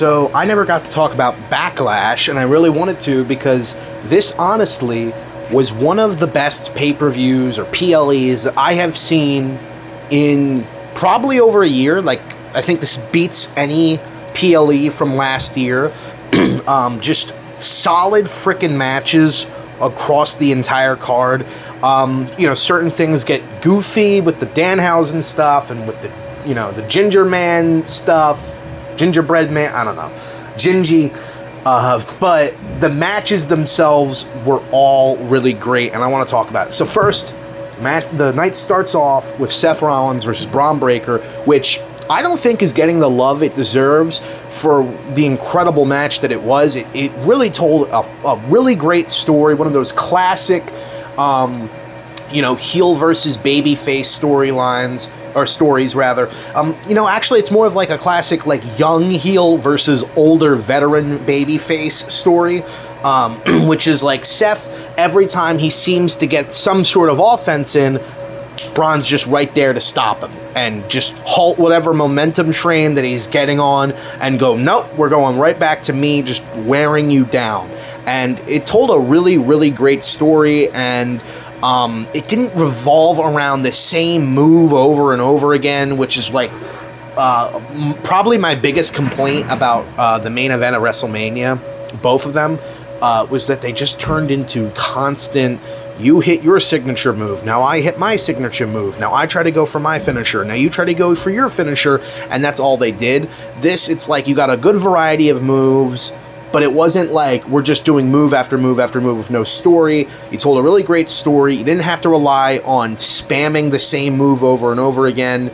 So I never got to talk about Backlash, and I really wanted to because this honestly was one of the best pay-per-views or PLEs that I have seen in probably over a year. Like, I think this beats any PLE from last year. Just solid freaking matches across the entire card. Certain things get goofy with the Danhausen stuff and with the Ginger Man stuff. Gingerbread Man, I don't know. Gingy. But the matches themselves were all really great, and I want to talk about it. So first, the night starts off with Seth Rollins versus Bron Breakker, which I don't think is getting the love it deserves for the incredible match that it was. It really told a really great story, one of those classic, heel versus babyface storylines, or stories rather. Actually it's more of like a classic like young heel versus older veteran babyface story, which is like Seth, every time he seems to get some sort of offense in, Bron's just right there to stop him and just halt whatever momentum train that he's getting on and go, nope, we're going right back to me just wearing you down. And it told a really, really great story, and it didn't revolve around the same move over and over again, which is like probably my biggest complaint about the main event of WrestleMania, both of them, was that they just turned into constant, you hit your signature move, now I hit my signature move, now I try to go for my finisher, now you try to go for your finisher, and that's all they did. This, it's like you got a good variety of moves, but it wasn't like we're just doing move after move after move with no story. You told a really great story. You didn't have to rely on spamming the same move over and over again.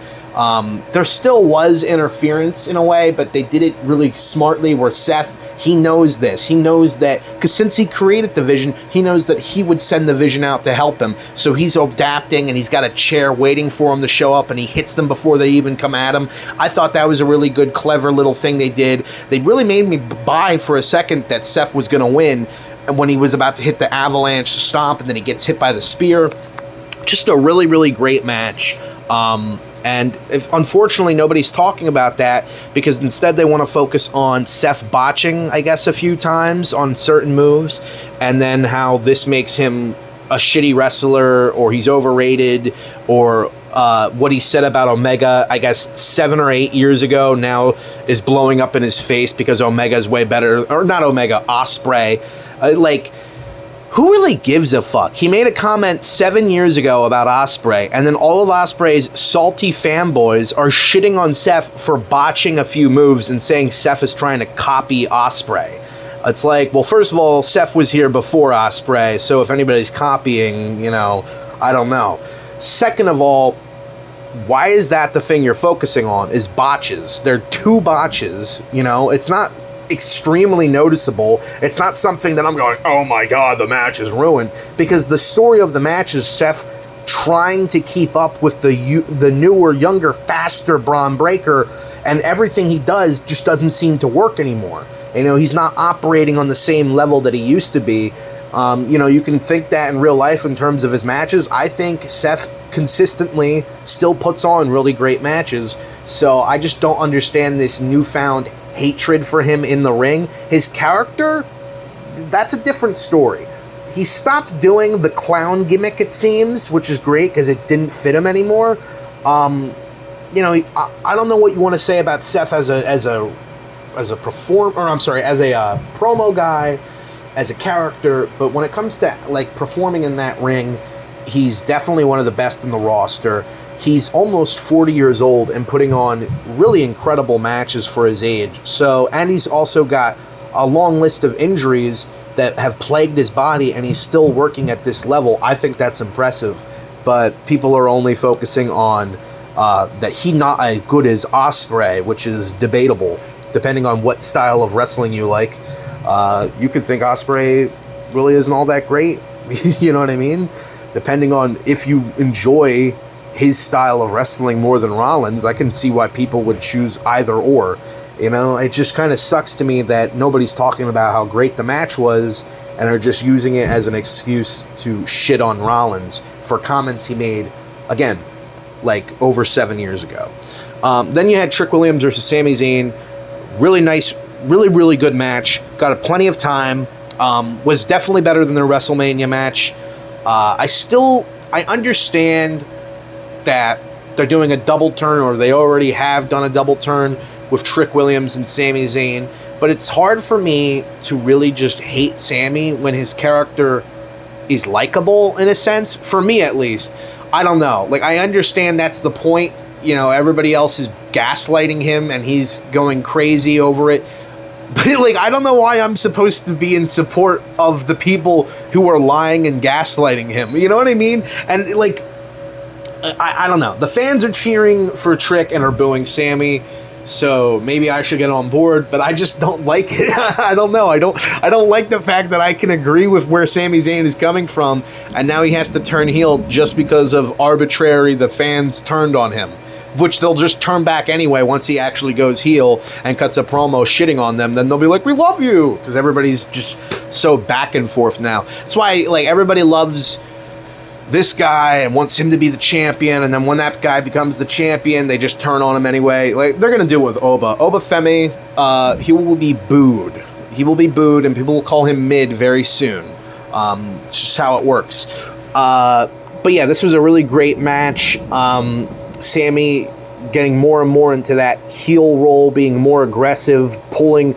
There still was interference in a way, but they did it really smartly where Seth, he knows this. He knows that, because since he created the Vision, he knows that he would send the Vision out to help him. So he's adapting, and he's got a chair waiting for him to show up, and he hits them before they even come at him. I thought that was a really good, clever little thing they did. They really made me buy for a second that Seth was going to win, and when he was about to hit the avalanche stomp, and then he gets hit by the spear. Just a really, really great match. And unfortunately, nobody's talking about that because instead they want to focus on Seth botching, I guess, a few times on certain moves, and then how this makes him a shitty wrestler, or he's overrated, or what he said about Omega, I guess 7 or 8 years ago, now is blowing up in his face because Omega's way better, or not Omega, Ospreay. Who really gives a fuck? He made a comment 7 years ago about Ospreay, and then all of Ospreay's salty fanboys are shitting on Seth for botching a few moves and saying Seth is trying to copy Ospreay. It's like, well, first of all, Seth was here before Ospreay, so if anybody's copying, I don't know. Second of all, why is that the thing you're focusing on, is botches? There are 2 botches, it's not extremely noticeable. It's not something that I'm going, oh my god, the match is ruined, because the story of the match is Seth trying to keep up with the newer, younger, faster Bron Breakker, and everything he does just doesn't seem to work anymore. He's not operating on the same level that he used to be. You can think that in real life in terms of his matches. I think Seth consistently still puts on really great matches, so I just don't understand this newfound hatred for him in the ring. His character, that's a different story. He stopped doing the clown gimmick, it seems, which is great because it didn't fit him anymore. I don't know what you want to say about Seth as a promo guy, as a character, but when it comes to like performing in that ring, he's definitely one of the best in the roster. He's almost 40 years old and putting on really incredible matches for his age. So, and he's also got a long list of injuries that have plagued his body, and he's still working at this level. I think that's impressive. But people are only focusing on that he's not as good as Ospreay, which is debatable, depending on what style of wrestling you like. You could think Ospreay really isn't all that great. You know what I mean? Depending on if you enjoy his style of wrestling more than Rollins, I can see why people would choose either or. It just kind of sucks to me that nobody's talking about how great the match was and are just using it as an excuse to shit on Rollins for comments he made, again, like over 7 years ago. Then you had Trick Williams versus Sami Zayn. Really nice Really, really good match. Got plenty of time. Was definitely better than their WrestleMania match. I understand that they're doing a double turn, or they already have done a double turn with Trick Williams and Sami Zayn, but it's hard for me to really just hate Sami when his character is likable, in a sense, for me at least. I don't know. Like, I understand that's the point. You know, everybody else is gaslighting him and he's going crazy over it. But, like, I don't know why I'm supposed to be in support of the people who are lying and gaslighting him. You know what I mean? And, like, I don't know. The fans are cheering for Trick and are booing Sami, so maybe I should get on board, but I just don't like it. I don't know. I don't like the fact that I can agree with where Sami Zayn is coming from, and now he has to turn heel just because of arbitrary the fans turned on him, which they'll just turn back anyway once he actually goes heel and cuts a promo shitting on them. Then they'll be like, we love you, because everybody's just so back and forth now. That's why, like, everybody loves this guy and wants him to be the champion, and then when that guy becomes the champion, they just turn on him anyway. Like, they're going to do it with Oba. Obafemi, he will be booed. He will be booed, and people will call him mid very soon. It's just how it works. But yeah, this was a really great match. Sami getting more and more into that heel role, being more aggressive, pulling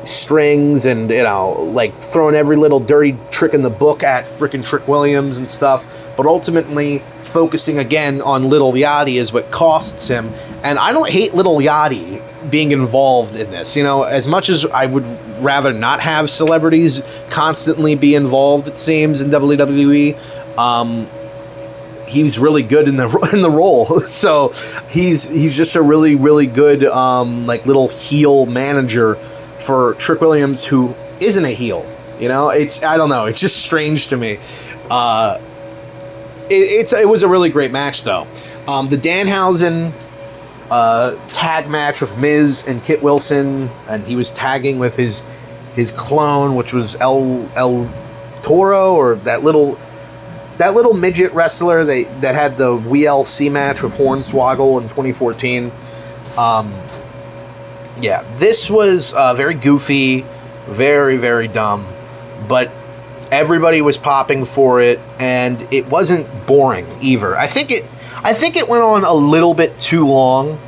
strings, and, you know, like, throwing every little dirty trick in the book at freaking Trick Williams and stuff. But ultimately, focusing again on Little Yachty is what costs him. And I don't hate Little Yachty being involved in this. You know, as much as I would rather not have celebrities constantly be involved, it seems, in WWE, he's really good in the role. So he's just a really, really good like little heel manager for Trick Williams, who isn't a heel. You know, I don't know. It's just strange to me. It was a really great match, though. The Danhausen tag match with Miz and Kit Wilson, and he was tagging with his clone, which was El Toro, or that little midget wrestler that had the WLC match with Hornswoggle in 2014. Yeah, this was very goofy, very, very dumb, but everybody was popping for it, and it wasn't boring either. I think it went on a little bit too long,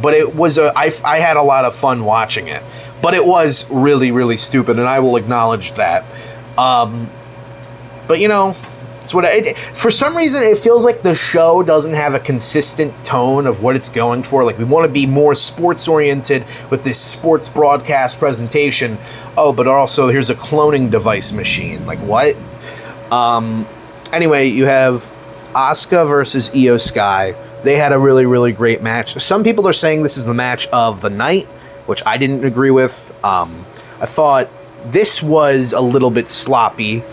but it was I had a lot of fun watching it. But it was really, really stupid, and I will acknowledge that. But, you know, it's for some reason it feels like the show doesn't have a consistent tone of what it's going for. Like, we want to be more sports oriented with this sports broadcast presentation. Oh, but also here's a cloning device machine. Like, what? Anyway, you have Asuka versus Io Sky. They had a really, really great match. Some people are saying this is the match of the night, which I didn't agree with. I thought this was a little bit sloppy.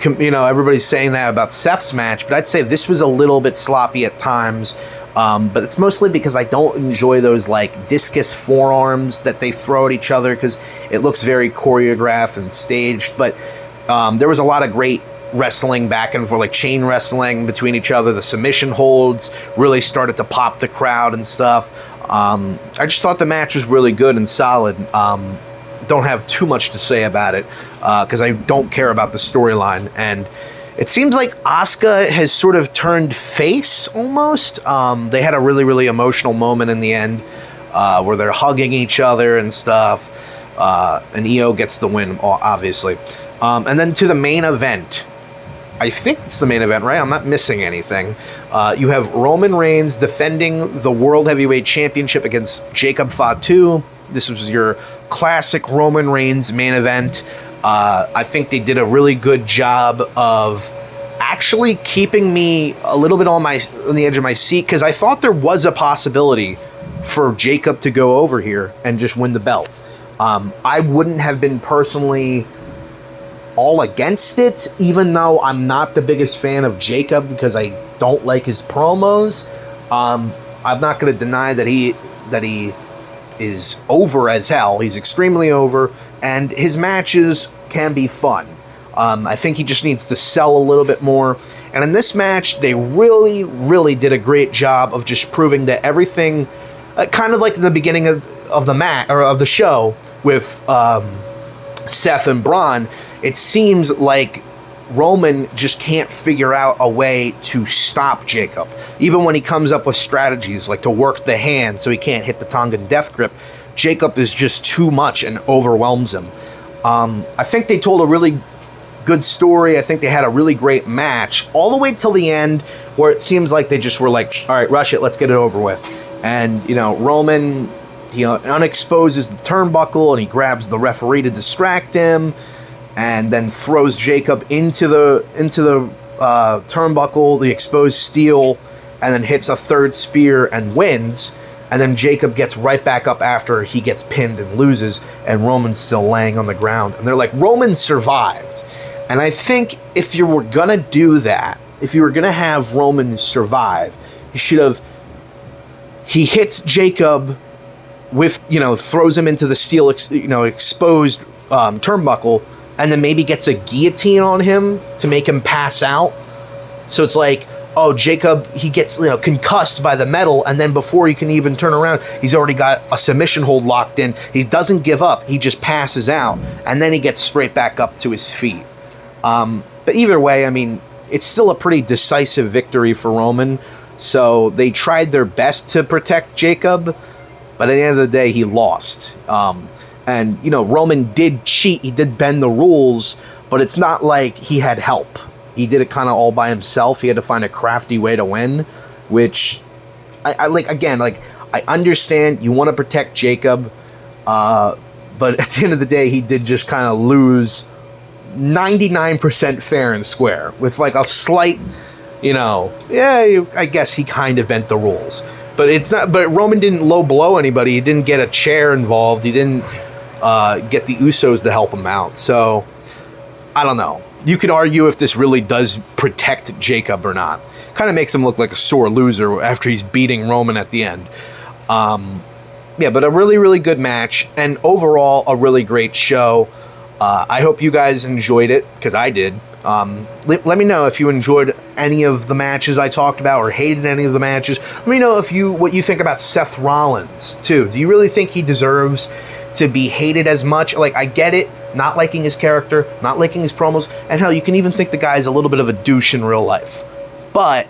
You know, everybody's saying that about Seth's match, but I'd say this was a little bit sloppy at times. But it's mostly because I don't enjoy those, like, discus forearms that they throw at each other, because it looks very choreographed and staged. But there was a lot of great wrestling back and forth, like chain wrestling between each other. The submission holds really started to pop the crowd and stuff. I just thought the match was really good and solid. Don't have too much to say about it because I don't care about the storyline. And it seems like Asuka has sort of turned face almost. They had a really, really emotional moment in the end where they're hugging each other and stuff. And Io gets the win, obviously. And then to the main event. I think it's the main event, right? I'm not missing anything. You have Roman Reigns defending the World Heavyweight Championship against Jacob Fatu. This was your classic Roman Reigns main event. I think they did a really good job of actually keeping me a little bit on the edge of my seat, because I thought there was a possibility for Jacob to go over here and just win the belt. I wouldn't have been personally all against it, even though I'm not the biggest fan of Jacob because I don't like his promos. I'm not going to deny that he is over as hell. He's extremely over, and his matches can be fun. I think he just needs to sell a little bit more. And in this match, they really, really did a great job of just proving that everything, kind of like in the beginning of the match or of the show, with Seth and Braun, it seems like Roman just can't figure out a way to stop Jacob. Even when he comes up with strategies like to work the hand so he can't hit the Tongan death grip, Jacob is just too much and overwhelms him. I think they told a really good story. I think they had a really great match all the way till the end, where it seems like they just were like, all right, rush it, let's get it over with. And, Roman, he unexposes the turnbuckle and he grabs the referee to distract him, and then throws Jacob into the turnbuckle, the exposed steel, and then hits a third spear and wins. And then Jacob gets right back up after he gets pinned and loses, and Roman's still laying on the ground. And they're like, Roman survived. And I think if you were going to do that, if you were going to have Roman survive, you should have... He hits Jacob with, throws him into the steel, exposed turnbuckle, and then maybe gets a guillotine on him to make him pass out. So it's like, oh, Jacob, he gets, concussed by the metal, and then before he can even turn around, he's already got a submission hold locked in. He doesn't give up. He just passes out, and then he gets straight back up to his feet. But either way, I mean, it's still a pretty decisive victory for Roman. So they tried their best to protect Jacob, but at the end of the day, he lost. And, Roman did cheat. He did bend the rules, but it's not like he had help. He did it kind of all by himself. He had to find a crafty way to win, which I like. Again, like, I understand you want to protect Jacob, but at the end of the day, he did just kind of lose 99% fair and square with like a slight, I guess he kind of bent the rules. But it's not. But Roman didn't low blow anybody. He didn't get a chair involved. He didn't get the Usos to help him out. So I don't know. You could argue if this really does protect Jacob or not. Kind of makes him look like a sore loser after he's beating Roman at the end. But a really, really good match, and overall a really great show. I hope you guys enjoyed it, because I did. Let me know if you enjoyed any of the matches I talked about or hated any of the matches. Let me know what you think about Seth Rollins, too. Do you really think he deserves to be hated as much? Like, I get it, not liking his character, not liking his promos, and hell, you can even think the guy's a little bit of a douche in real life. But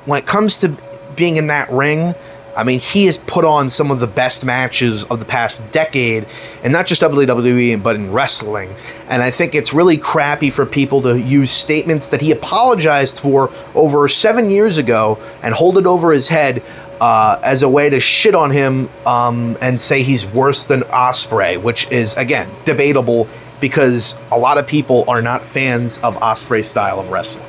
when it comes to being in that ring, I mean, he has put on some of the best matches of the past decade, and not just WWE, but in wrestling. And I think it's really crappy for people to use statements that he apologized for over 7 years ago and hold it over his head as a way to shit on him and say he's worse than Ospreay, which is, again, debatable because a lot of people are not fans of Ospreay's style of wrestling.